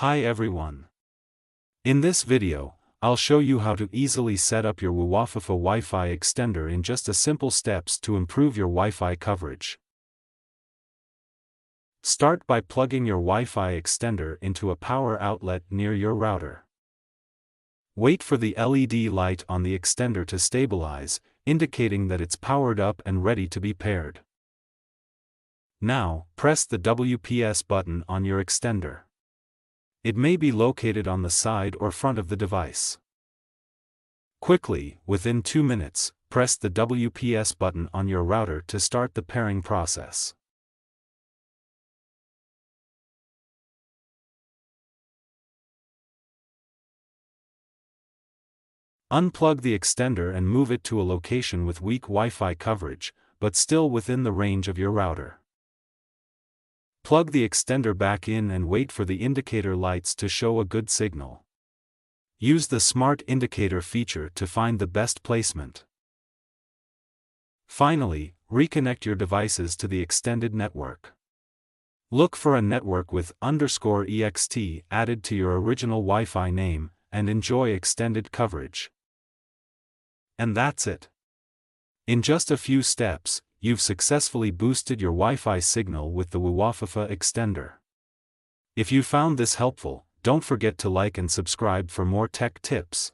Hi everyone. In this video, I'll show you how to easily set up your Wiwafifa Wi-Fi extender in just a simple steps to improve your Wi-Fi coverage. Start by plugging your Wi-Fi extender into a power outlet near your router. Wait for the LED light on the extender to stabilize, indicating that it's powered up and ready to be paired. Now, press the WPS button on your extender. It may be located on the side or front of the device. Quickly, within 2 minutes, press the WPS button on your router to start the pairing process. Unplug the extender and move it to a location with weak Wi-Fi coverage, but still within the range of your router. Plug the extender back in and wait for the indicator lights to show a good signal. Use the Smart Indicator feature to find the best placement. Finally, reconnect your devices to the extended network. Look for a network with _ext added to your original Wi-Fi name, and enjoy extended coverage. And that's it. In just a few steps, you've successfully boosted your Wi-Fi signal with the Wiwafifa extender. If you found this helpful, don't forget to like and subscribe for more tech tips.